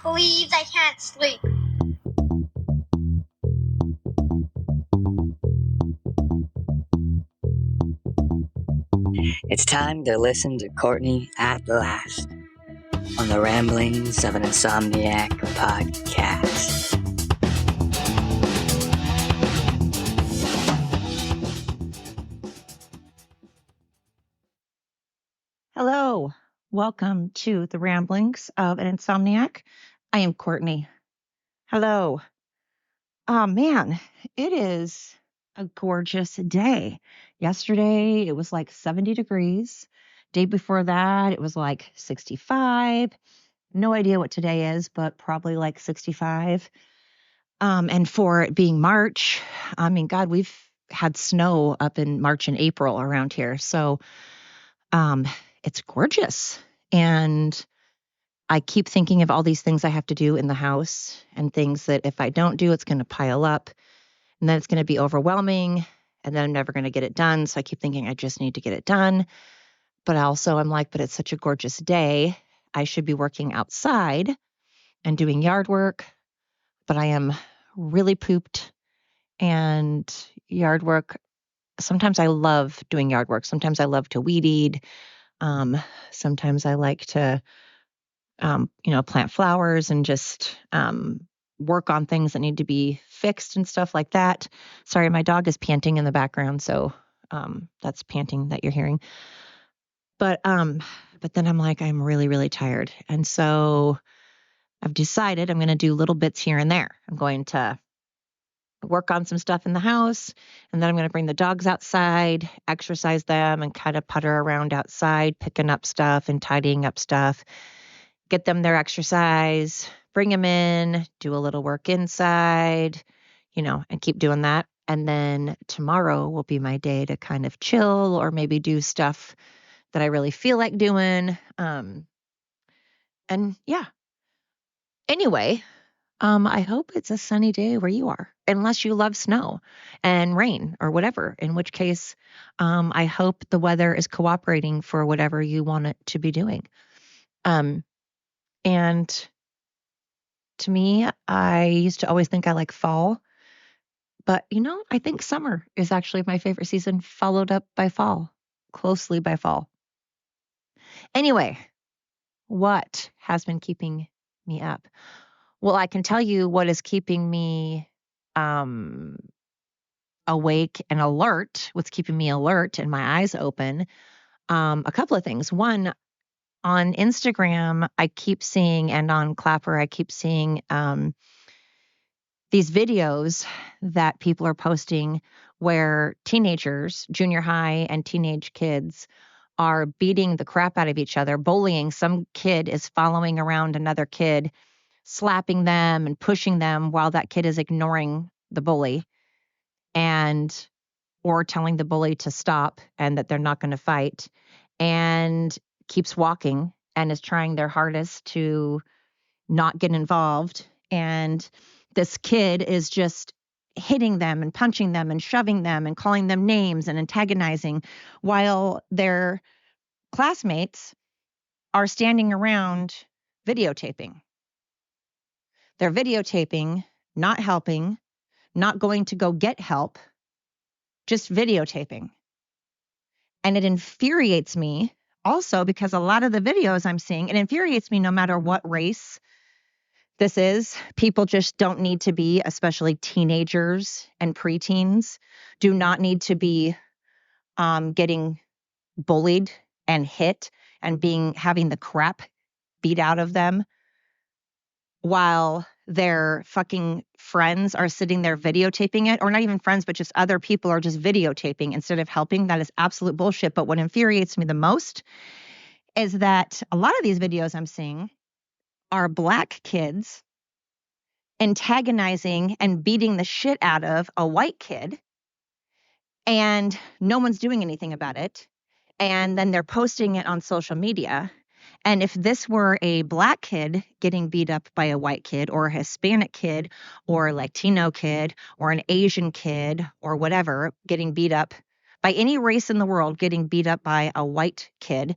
Please, I can't sleep. It's time to listen to Courtney at last on the Ramblings of an Insomniac podcast. Hello, welcome to the Ramblings of an Insomniac. I am Courtney. Hello. Oh man, it is a gorgeous day. Yesterday it was like 70 degrees. Day before that it was like 65. No idea what today is, but probably like 65. And for it being March, I mean, God, we've had snow up in March and April around here. So it's gorgeous. And I keep thinking of all these things I have to do in the house and things that if I don't do, it's going to pile up and then it's going to be overwhelming and then I'm never going to get it done. So I keep thinking I just need to get it done. But also I'm like, but it's such a gorgeous day. I should be working outside and doing yard work, but I am really pooped and yard work. Sometimes I love doing yard work. Sometimes I love to weed eat. Sometimes I like to plant flowers and just work on things that need to be fixed and stuff like that. Sorry, my dog is panting in the background, so that's panting that you're hearing. But then I'm like, I'm really, really tired. And so I've decided I'm going to do little bits here and there. I'm going to work on some stuff in the house, and then I'm going to bring the dogs outside, exercise them, and kind of putter around outside, picking up stuff and tidying up stuff. Get them their exercise, bring them in, do a little work inside, and keep doing that. And then tomorrow will be my day to kind of chill or maybe do stuff that I really feel like doing. And yeah. Anyway, I hope it's a sunny day where you are, unless you love snow and rain or whatever, in which case, I hope the weather is cooperating for whatever you want it to be doing. And to me, I used to always think I like fall, but I think summer is actually my favorite season, followed up by fall, closely by fall. Anyway, what has been keeping me up? Well, I can tell you what is keeping me awake and alert, what's keeping me alert and my eyes open. A couple of things. One, on Instagram, I keep seeing, and on Clapper, I keep seeing these videos that people are posting where teenagers, junior high and teenage kids, are beating the crap out of each other, bullying. Some kid is following around another kid, slapping them and pushing them while that kid is ignoring the bully or telling the bully to stop and that they're not going to fight, and keeps walking and is trying their hardest to not get involved. And this kid is just hitting them and punching them and shoving them and calling them names and antagonizing while their classmates are standing around videotaping. They're videotaping, not helping, not going to go get help, just videotaping. And it infuriates me also because a lot of the videos I'm seeing, it infuriates me no matter what race this is. People just don't need to be, especially teenagers and preteens, do not need to be getting bullied and hit and having the crap beat out of them while their fucking friends are sitting there videotaping it, or not even friends, but just other people are just videotaping instead of helping. That is absolute bullshit. But what infuriates me the most is that a lot of these videos I'm seeing are black kids antagonizing and beating the shit out of a white kid, and no one's doing anything about it. And then they're posting it on social media. And if this were a black kid getting beat up by a white kid, or a Hispanic kid, or a Latino kid, or an Asian kid, or whatever, getting beat up by any race in the world getting beat up by a white kid,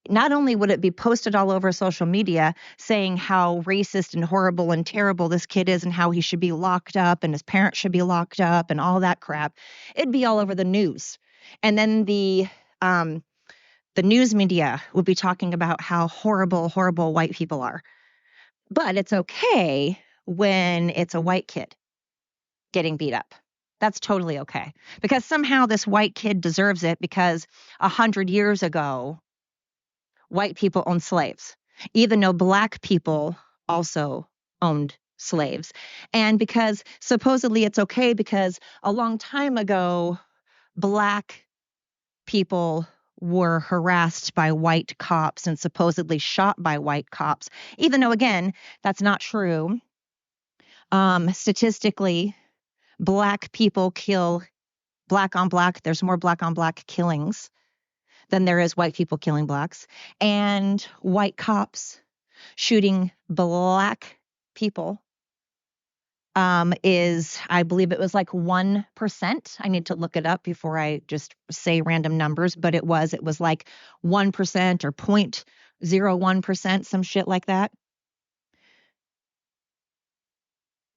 not only would it be posted all over social media saying how racist and horrible and terrible this kid is and how he should be locked up and his parents should be locked up and all that crap, it'd be all over the news. And then the news media would be talking about how horrible, horrible white people are. But it's okay when it's a white kid getting beat up. That's totally okay. Because somehow this white kid deserves it because 100 years ago, white people owned slaves, even though black people also owned slaves. And because supposedly it's okay because a long time ago, black people were harassed by white cops and supposedly shot by white cops, even though, again, that's not true. Statistically, black people kill black on black. There's more black on black killings than there is white people killing blacks. And white cops shooting black people is, I believe it was like 1%. I need to look it up before I just say random numbers, but it was like 1% or 0.01%, some shit like that.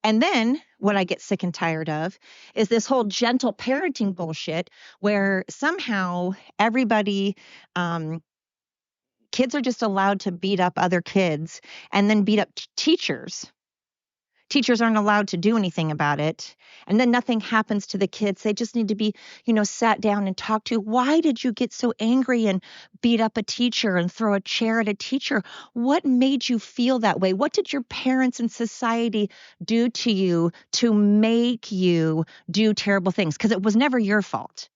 And then what I get sick and tired of is this whole gentle parenting bullshit where somehow everybody, kids are just allowed to beat up other kids and then beat up teachers. Teachers aren't allowed to do anything about it. And then nothing happens to the kids. They just need to be, sat down and talked to. Why did you get so angry and beat up a teacher and throw a chair at a teacher? What made you feel that way? What did your parents and society do to you to make you do terrible things? Because it was never your fault.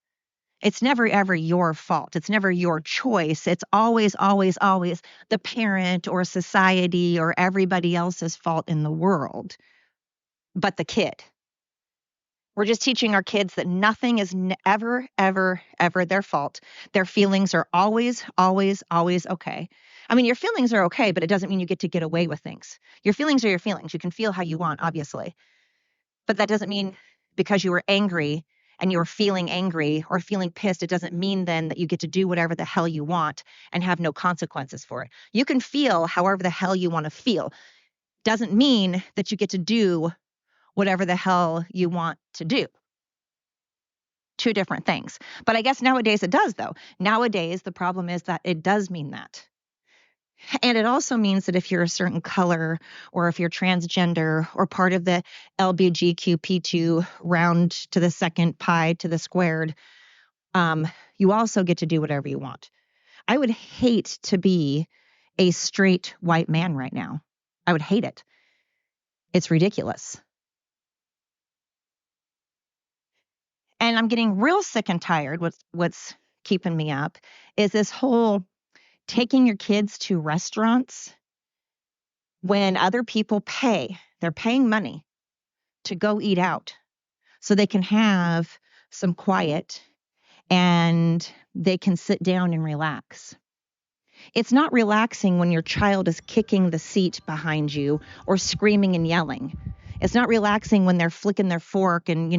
It's never, ever your fault. It's never your choice. It's always, always, always the parent or society or everybody else's fault in the world, but the kid. We're just teaching our kids that nothing is ever, ever, ever their fault. Their feelings are always, always, always okay. I mean, your feelings are okay, but it doesn't mean you get away with things. Your feelings are your feelings. You can feel how you want, obviously. But that doesn't mean because you were angry and you're feeling angry or feeling pissed, it doesn't mean then that you get to do whatever the hell you want and have no consequences for it. You can feel however the hell you want to feel. Doesn't mean that you get to do whatever the hell you want to do. Two different things. But I guess nowadays it does, though. Nowadays, the problem is that it does mean that. And it also means that if you're a certain color or if you're transgender or part of the LBGQP2 round to the second pi to the squared, you also get to do whatever you want. I would hate to be a straight white man right now. I would hate it. It's ridiculous. And I'm getting real sick and tired. What's keeping me up is this whole taking your kids to restaurants when other people pay. They're paying money to go eat out so they can have some quiet and they can sit down and relax. It's not relaxing when your child is kicking the seat behind you or screaming and yelling. It's not relaxing when they're flicking their fork and,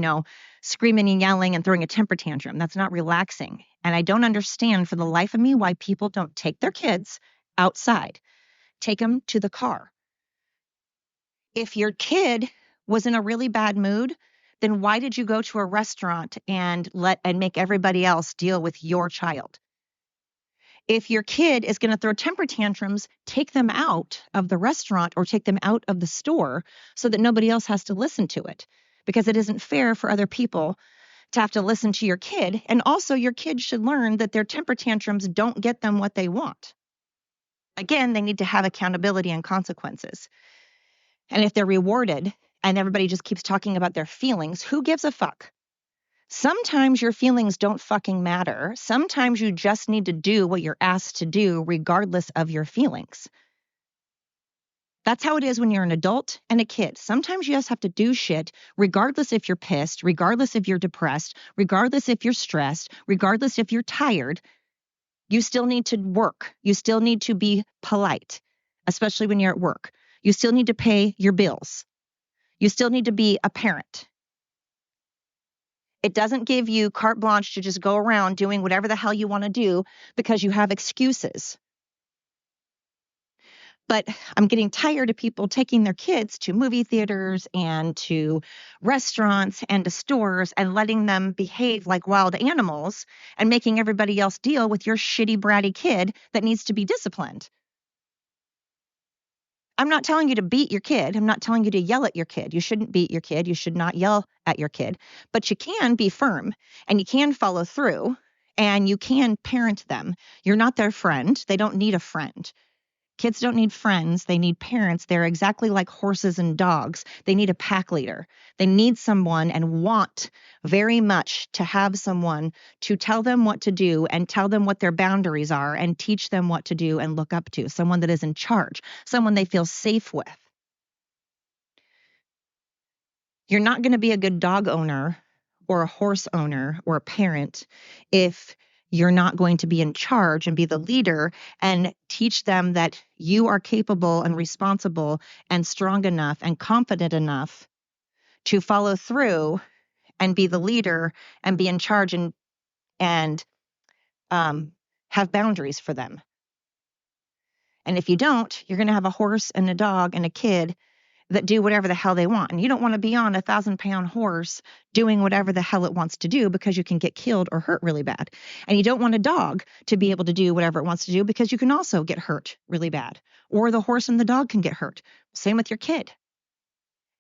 screaming and yelling and throwing a temper tantrum. That's not relaxing. And I don't understand for the life of me why people don't take their kids outside, take them to the car. If your kid was in a really bad mood, then why did you go to a restaurant and make everybody else deal with your child? If your kid is going to throw temper tantrums, take them out of the restaurant or take them out of the store so that nobody else has to listen to it, because it isn't fair for other people to have to listen to your kid. And also your kid should learn that their temper tantrums don't get them what they want. Again, they need to have accountability and consequences. And if they're rewarded and everybody just keeps talking about their feelings, who gives a fuck? Sometimes your feelings don't fucking matter. Sometimes you just need to do what you're asked to do regardless of your feelings. That's how it is when you're an adult and a kid. Sometimes you just have to do shit regardless if you're pissed, regardless if you're depressed, regardless if you're stressed, regardless if you're tired. You still need to work. You still need to be polite, especially when you're at work. You still need to pay your bills. You still need to be a parent. It doesn't give you carte blanche to just go around doing whatever the hell you want to do because you have excuses. But I'm getting tired of people taking their kids to movie theaters and to restaurants and to stores and letting them behave like wild animals and making everybody else deal with your shitty, bratty kid that needs to be disciplined. I'm not telling you to beat your kid. I'm not telling you to yell at your kid. You shouldn't beat your kid. You should not yell at your kid. But you can be firm and you can follow through and you can parent them. You're not their friend. They don't need a friend. Kids don't need friends. They need parents. They're exactly like horses and dogs. They need a pack leader. They need someone and want very much to have someone to tell them what to do and tell them what their boundaries are and teach them what to do and look up to. Someone that is in charge, someone they feel safe with. You're not going to be a good dog owner or a horse owner or a parent if you're not going to be in charge and be the leader and teach them that you are capable and responsible and strong enough and confident enough to follow through and be the leader and be in charge and have boundaries for them. And if you don't, you're going to have a horse and a dog and a kid that do whatever the hell they want. And you don't want to be on a 1,000-pound horse doing whatever the hell it wants to do because you can get killed or hurt really bad. And you don't want a dog to be able to do whatever it wants to do because you can also get hurt really bad. Or the horse and the dog can get hurt. Same with your kid.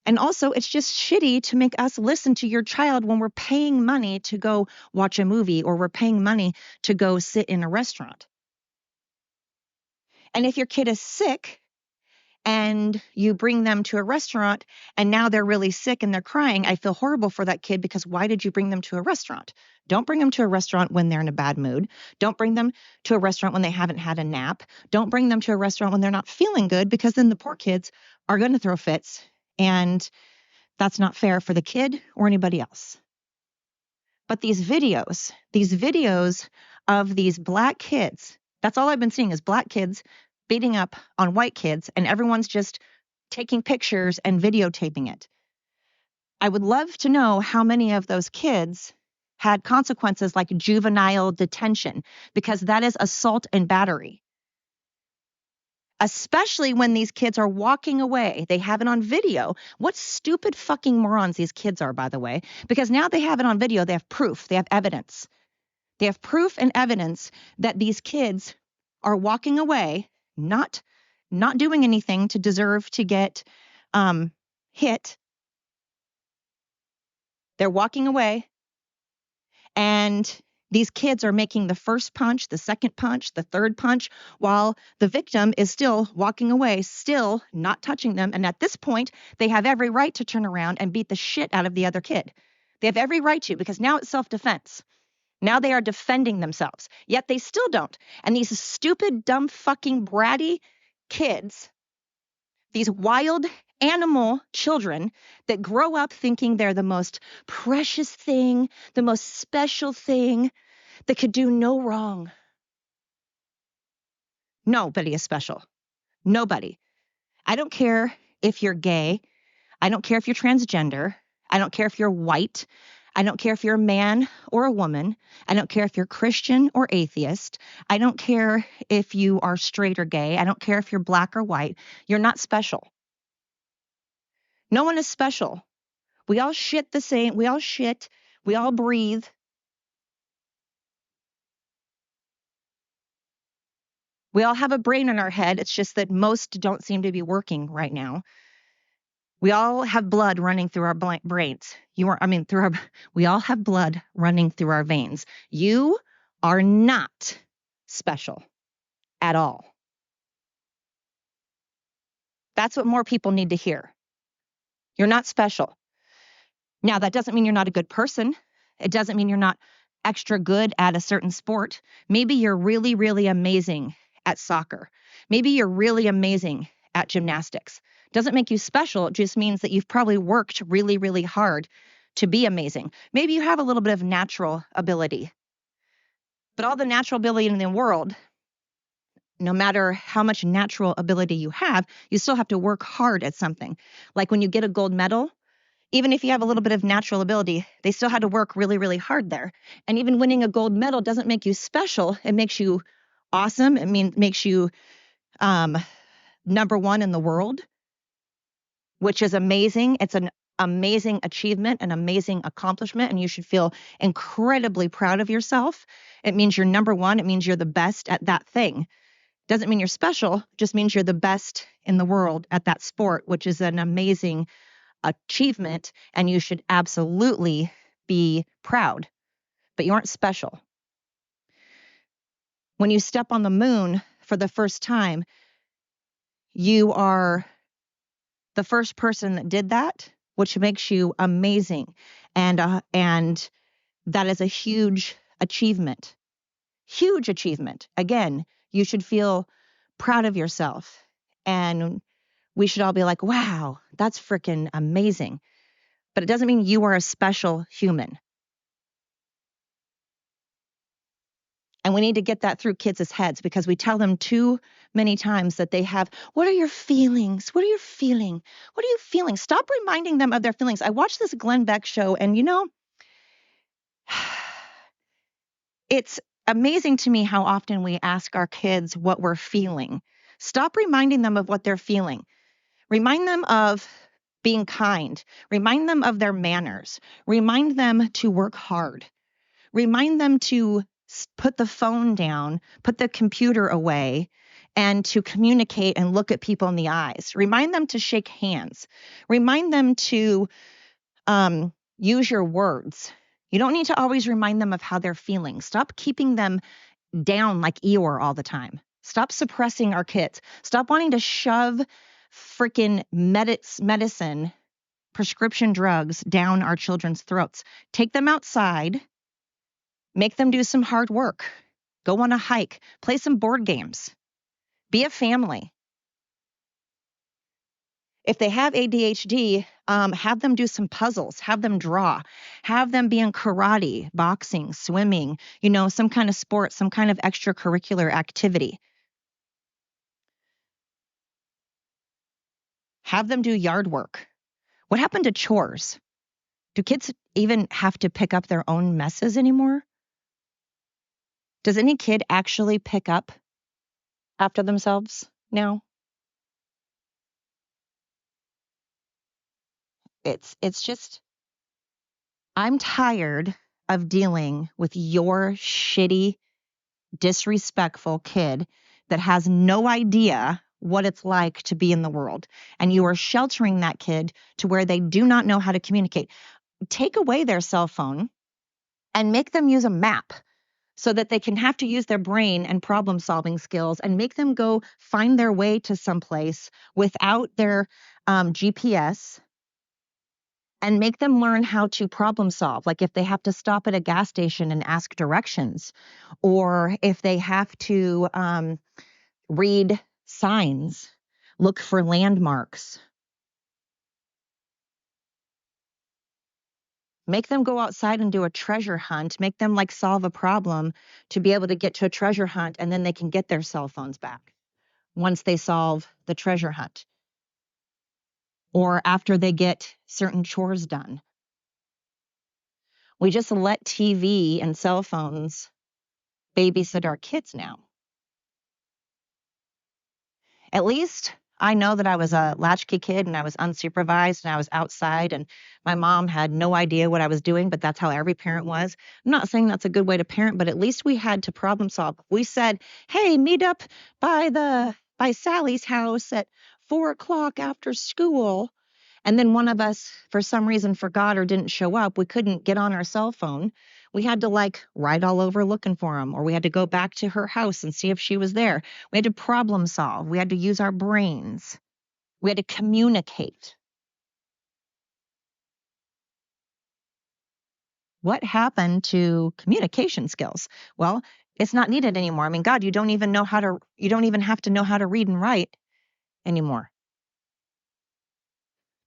And also, it's just shitty to make us listen to your child when we're paying money to go watch a movie or we're paying money to go sit in a restaurant. And if your kid is sick, and you bring them to a restaurant and now they're really sick and they're crying, I feel horrible for that kid because why did you bring them to a restaurant? Don't bring them to a restaurant when they're in a bad mood. Don't bring them to a restaurant when they haven't had a nap. Don't bring them to a restaurant when they're not feeling good because then the poor kids are going to throw fits and that's not fair for the kid or anybody else. But these videos of these black kids, that's all I've been seeing is black kids beating up on white kids, and everyone's just taking pictures and videotaping it. I would love to know how many of those kids had consequences like juvenile detention, because that is assault and battery. Especially when these kids are walking away. They have it on video. What stupid fucking morons these kids are, by the way, because now they have it on video. They have proof. They have evidence. They have proof and evidence that these kids are walking away, not doing anything to deserve to get hit. They're walking away, and these kids are making the first punch, the second punch, the third punch, while the victim is still walking away, still not touching them. And at this point, they have every right to turn around and beat the shit out of the other kid. They have every right to, because now it's self-defense. Now they are defending themselves, yet they still don't. And these stupid, dumb, fucking bratty kids, these wild animal children that grow up thinking they're the most precious thing, the most special thing that could do no wrong. Nobody is special. Nobody. I don't care if you're gay. I don't care if you're transgender. I don't care if you're white. I don't care if you're a man or a woman. I don't care if you're Christian or atheist. I don't care if you are straight or gay. I don't care if you're black or white. You're not special. No one is special. We all shit the same. We all shit. We all breathe. We all have a brain in our head. It's just that most don't seem to be working right now. We all have blood running through our brains. We all have blood running through our veins. You are not special at all. That's what more people need to hear. You're not special. Now, that doesn't mean you're not a good person. It doesn't mean you're not extra good at a certain sport. Maybe you're really, really amazing at soccer. Maybe you're really amazing at gymnastics. Doesn't make you special. It just means that you've probably worked really, really hard to be amazing. Maybe you have a little bit of natural ability. But all the natural ability in the world, no matter how much natural ability you have, you still have to work hard at something. Like when you get a gold medal, Even if you have a little bit of natural ability, they still had to work really, really hard there. And even winning a gold medal doesn't make you special. It makes you awesome. Makes you number one in the world, which is amazing. It's an amazing achievement, an amazing accomplishment, and you should feel incredibly proud of yourself. It means you're number one. It means you're the best at that thing. Doesn't mean you're special, just means you're the best in the world at that sport, which is an amazing achievement, and you should absolutely be proud, but you aren't special. When you step on the moon for the first time, you are the first person that did that, which makes you amazing. And that is a huge achievement. Huge achievement. Again, you should feel proud of yourself. And we should all be like, wow, that's freaking amazing. But it doesn't mean you are a special human. And we need to get that through kids' heads, because we tell them too many times that they have, what are your feelings? What are you feeling? What are you feeling? Stop reminding them of their feelings. I watched this Glenn Beck show, and it's amazing to me how often we ask our kids what we're feeling. Stop reminding them of what they're feeling. Remind them of being kind. Remind them of their manners. Remind them to work hard. Remind them to put the phone down, put the computer away, and to communicate and look at people in the eyes. Remind them to shake hands. Remind them to use your words. You don't need to always remind them of how they're feeling. Stop keeping them down like Eeyore all the time. Stop suppressing our kids. Stop wanting to shove freaking medicine, prescription drugs down our children's throats. Take them outside. Make them do some hard work. Go on a hike. Play some board games. Be a family. If they have ADHD, have them do some puzzles. Have them draw. Have them be in karate, boxing, swimming, some kind of sport, some kind of extracurricular activity. Have them do yard work. What happened to chores? Do kids even have to pick up their own messes anymore? Does any kid actually pick up after themselves now? It's just, I'm tired of dealing with your shitty, disrespectful kid that has no idea what it's like to be in the world. And you are sheltering that kid to where they do not know how to communicate. Take away their cell phone and make them use a map, so that they can have to use their brain and problem solving skills, and make them go find their way to someplace without their GPS, and make them learn how to problem solve. Like if they have to stop at a gas station and ask directions, or if they have to read signs, look for landmarks. Make them go outside and do a treasure hunt. Make them solve a problem to be able to get to a treasure hunt, and then they can get their cell phones back once they solve the treasure hunt, or after they get certain chores done. We just let TV and cell phones babysit our kids now. At least I know that I was a latchkey kid, and I was unsupervised, and I was outside, and my mom had no idea what I was doing, but that's how every parent was. I'm not saying that's a good way to parent, but at least we had to problem solve. We said, hey, meet up by Sally's house at 4:00 after school. And then one of us, for some reason, forgot or didn't show up. We couldn't get on our cell phone. We had to ride all over looking for him, or we had to go back to her house and see if she was there. We had to problem solve. We had to use our brains. We had to communicate. What happened to communication skills? Well, it's not needed anymore. I mean, God, you don't even have to know how to read and write anymore.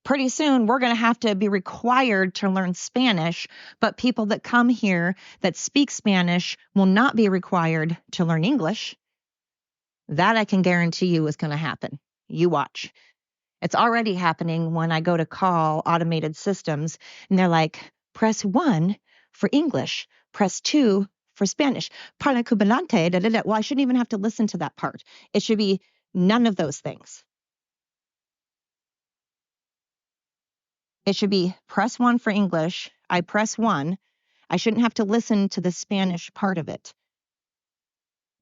Pretty soon, we're going to have to be required to learn Spanish, but people that come here that speak Spanish will not be required to learn English. That I can guarantee you is going to happen. You watch. It's already happening when I go to call automated systems and they're like, press 1 for English, press 2 for Spanish. Parla cubilante, da, da, da. Well, I shouldn't even have to listen to that part. It should be none of those things. It should be press 1 for English. I press 1. I shouldn't have to listen to the Spanish part of it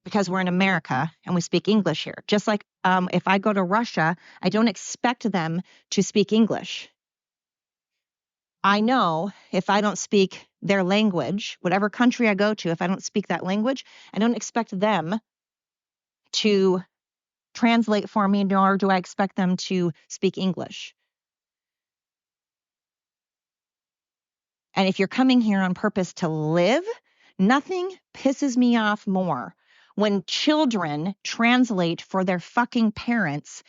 because we're in America and we speak English here. Just like if I go to Russia, I don't expect them to speak English. I know if I don't speak their language, whatever country I go to, if I don't speak that language, I don't expect them to translate for me, nor do I expect them to speak English. And if you're coming here on purpose to live, nothing pisses me off more when children translate for their fucking parents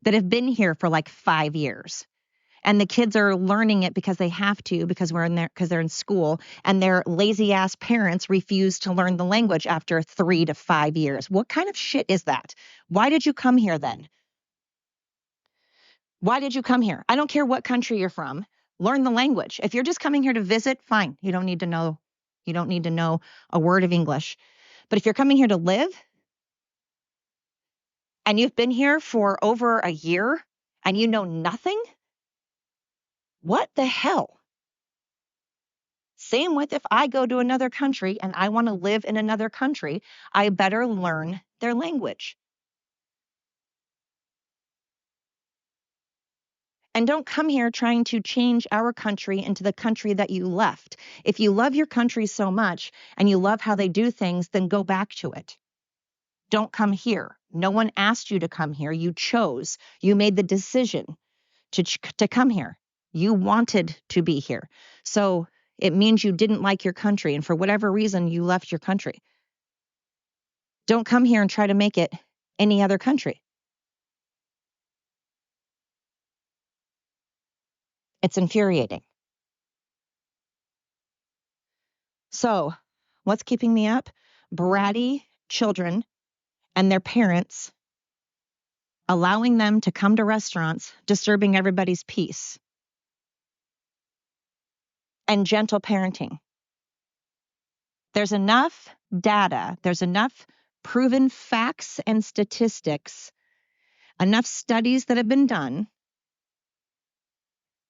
that have been here for like 5 years. And the kids are learning it because they have to, because they're in school, and their lazy ass parents refuse to learn the language after 3 to 5 years. What kind of shit is that? Why did you come here then? Why did you come here? I don't care what country you're from. Learn the language. If you're just coming here to visit, fine. You don't need to know a word of English. But if you're coming here to live and you've been here for over a year and you know nothing, what the hell? Same with if I go to another country and I want to live in another country, I better learn their language. And don't come here trying to change our country into the country that you left. If you love your country so much and you love how they do things, then go back to it. Don't come here. No one asked you to come here. You chose. You made the decision to come here. You wanted to be here. So it means you didn't like your country. And for whatever reason, you left your country. Don't come here and try to make it any other country. It's infuriating. So what's keeping me up? Bratty children and their parents allowing them to come to restaurants, disturbing everybody's peace, and gentle parenting. There's enough data, there's enough proven facts and statistics, enough studies that have been done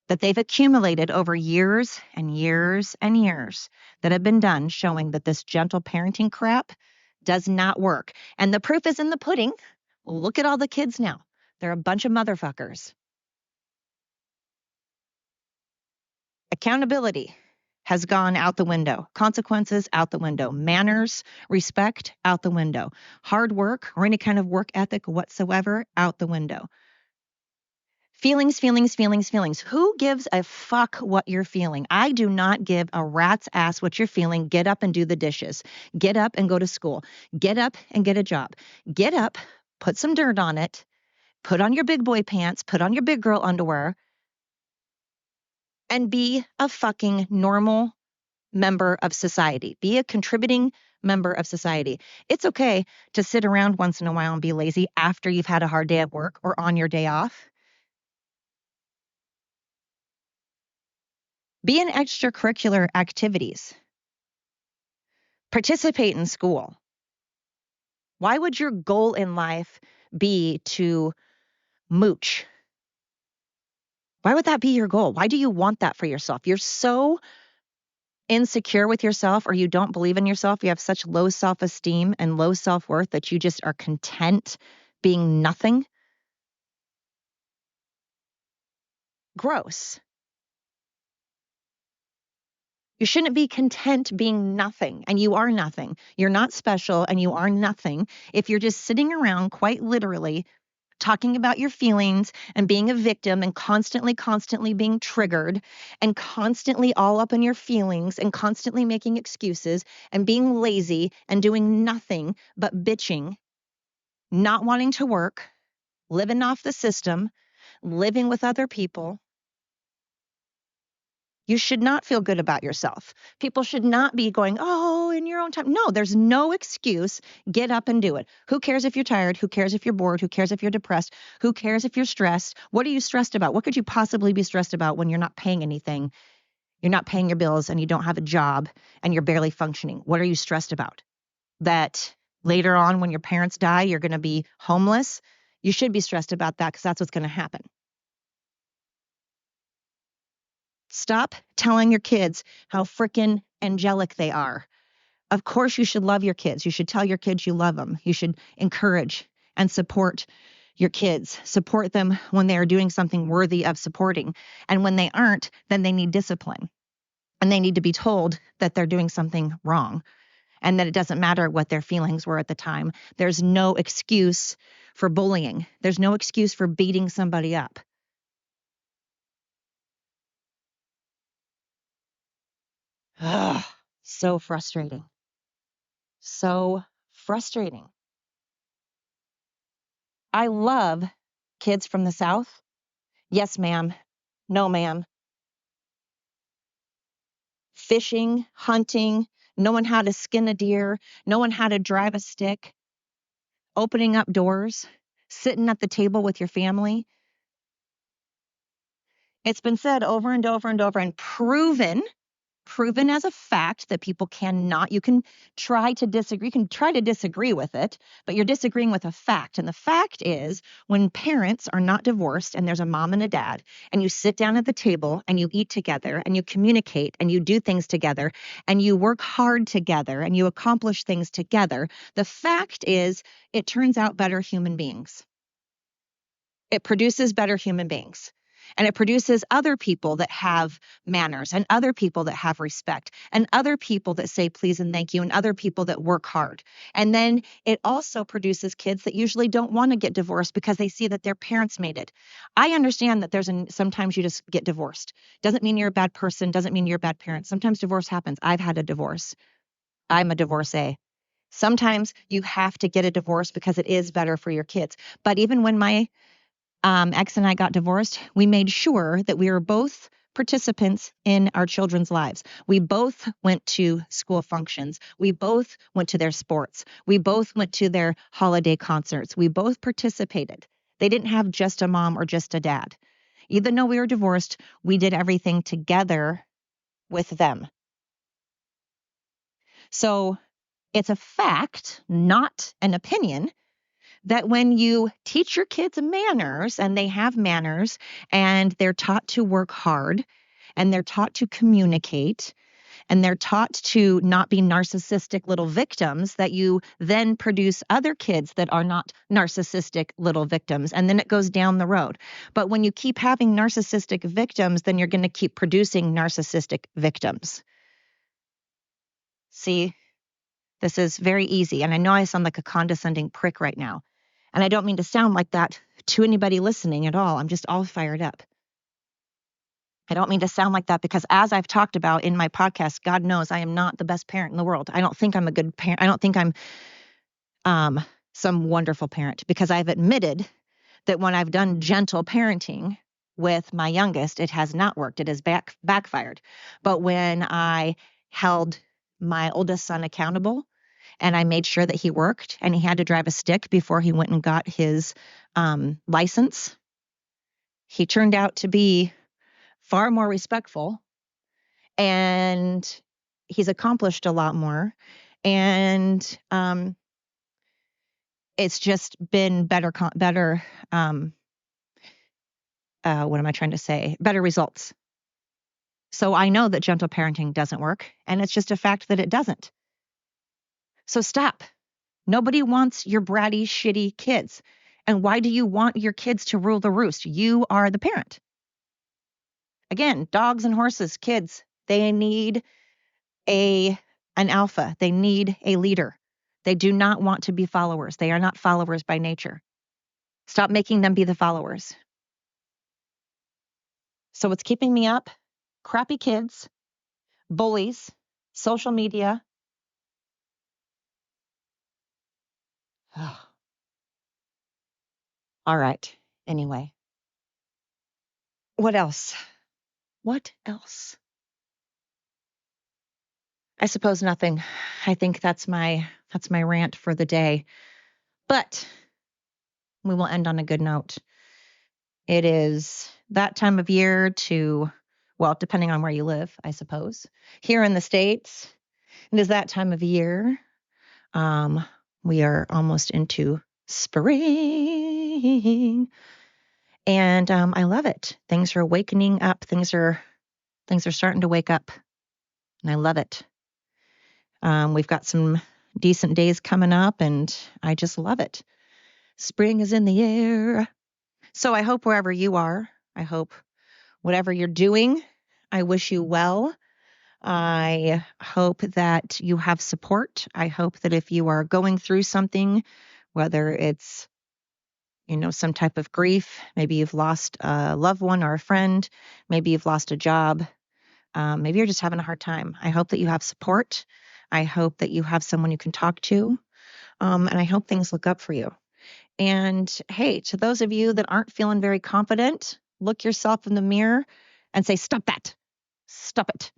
that they've accumulated over years and years and years that have been done showing that this gentle parenting crap does not work. And the proof is in the pudding. Look at all the kids now. They're a bunch of motherfuckers. Accountability has gone out the window. Consequences out the window. Manners, respect out the window. Hard work or any kind of work ethic whatsoever out the window. Feelings, feelings, feelings, feelings. Who gives a fuck what you're feeling? I do not give a rat's ass what you're feeling. Get up and do the dishes. Get up and go to school. Get up and get a job. Get up, put some dirt on it, put on your big boy pants, put on your big girl underwear, and be a fucking normal member of society. Be a contributing member of society. It's okay to sit around once in a while and be lazy after you've had a hard day at work or on your day off. Be in extracurricular activities. Participate in school. Why would your goal in life be to mooch? Why would that be your goal? Why do you want that for yourself? You're so insecure with yourself, or you don't believe in yourself. You have such low self-esteem and low self-worth that you just are content being nothing. Gross. You shouldn't be content being nothing, and you are nothing. You're not special, and you are nothing if you're just sitting around quite literally talking about your feelings and being a victim and constantly being triggered and constantly all up in your feelings and constantly making excuses and being lazy and doing nothing but bitching, not wanting to work, living off the system, living with other people. You should not feel good about yourself. People should not be going, oh, in your own time. No, there's no excuse. Get up and do it. Who cares if you're tired? Who cares if you're bored? Who cares if you're depressed? Who cares if you're stressed? What are you stressed about? What could you possibly be stressed about when you're not paying anything? You're not paying your bills and you don't have a job and you're barely functioning. What are you stressed about? That later on when your parents die, you're going to be homeless? You should be stressed about that because that's what's going to happen. Stop telling your kids how freaking angelic they are. Of course, you should love your kids. You should tell your kids you love them. You should encourage and support your kids. Support them when they are doing something worthy of supporting. And when they aren't, then they need discipline. And they need to be told that they're doing something wrong and that it doesn't matter what their feelings were at the time. There's no excuse for bullying. There's no excuse for beating somebody up. Ugh, so frustrating. So frustrating. I love kids from the South. Yes, ma'am. No, ma'am. Fishing, hunting, knowing how to skin a deer, knowing how to drive a stick, opening up doors, sitting at the table with your family. It's been said over and over and over and proven as a fact that people cannot, you can try to disagree with it, but you're disagreeing with a fact. And the fact is when parents are not divorced and there's a mom and a dad and you sit down at the table and you eat together and you communicate and you do things together and you work hard together and you accomplish things together, the fact is it turns out better human beings. It produces better human beings. And it produces other people that have manners and other people that have respect and other people that say please and thank you and other people that work hard. And then it also produces kids that usually don't want to get divorced because they see that their parents made it. I understand that sometimes you just get divorced. Doesn't mean you're a bad person, doesn't mean you're a bad parent. Sometimes divorce happens. I've had a divorce. I'm a divorcee. Sometimes you have to get a divorce because it is better for your kids. But even when my ex and I got divorced, we made sure that we were both participants in our children's lives. We both went to school functions. We both went to their sports. We both went to their holiday concerts. We both participated. They didn't have just a mom or just a dad. Even though we were divorced, we did everything together with them. So it's a fact, not an opinion, that when you teach your kids manners and they have manners and they're taught to work hard and they're taught to communicate and they're taught to not be narcissistic little victims, that you then produce other kids that are not narcissistic little victims. And then it goes down the road. But when you keep having narcissistic victims, then you're going to keep producing narcissistic victims. See, this is very easy. And I know I sound like a condescending prick right now. And I don't mean to sound like that to anybody listening at all. I'm just all fired up. I don't mean to sound like that because as I've talked about in my podcast, God knows I am not the best parent in the world. I don't think I'm a good parent. I don't think I'm some wonderful parent because I've admitted that when I've done gentle parenting with my youngest, it has not worked. It has backfired. But when I held my oldest son accountable and I made sure that he worked and he had to drive a stick before he went and got his license, he turned out to be far more respectful and he's accomplished a lot more. And it's just been better, what am I trying to say? Better results. So I know that gentle parenting doesn't work, and it's just a fact that it doesn't. So stop. Nobody wants your bratty, shitty kids. And why do you want your kids to rule the roost? You are the parent. Again, dogs and horses, kids, they need an alpha. They need a leader. They do not want to be followers. They are not followers by nature. Stop making them be the followers. So what's keeping me up? Crappy kids, bullies, social media. All right. Anyway, what else? What else? I suppose nothing. I think that's my rant for the day. But we will end on a good note. It is that time of year well, depending on where you live, I suppose. Here in the States, it is that time of year. We are almost into spring, and I love it. Things are awakening up. Things are starting to wake up, and I love it. We've got some decent days coming up, and I just love it. Spring is in the air. So I hope wherever you are, I hope whatever you're doing, I wish you well. I hope that you have support. I hope that if you are going through something, whether it's, some type of grief, maybe you've lost a loved one or a friend, maybe you've lost a job, maybe you're just having a hard time. I hope that you have support. I hope that you have someone you can talk to. And I hope things look up for you. And hey, to those of you that aren't feeling very confident, look yourself in the mirror and say, stop that. Stop it.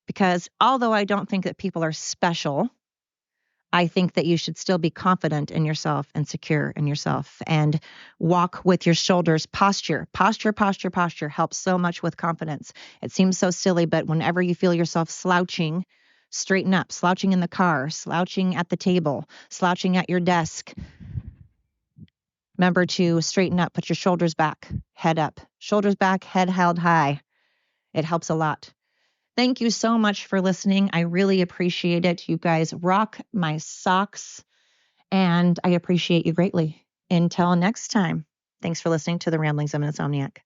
Because although I don't think that people are special, I think that you should still be confident in yourself and secure in yourself and walk with your shoulders. Posture helps so much with confidence. It seems so silly, but whenever you feel yourself slouching, straighten up, slouching in the car, slouching at the table, slouching at your desk. Remember to straighten up, put your shoulders back, head up, shoulders back, head held high. It helps a lot. Thank you so much for listening. I really appreciate it. You guys rock my socks, and I appreciate you greatly. Until next time, thanks for listening to the Ramblings of an Insomniac.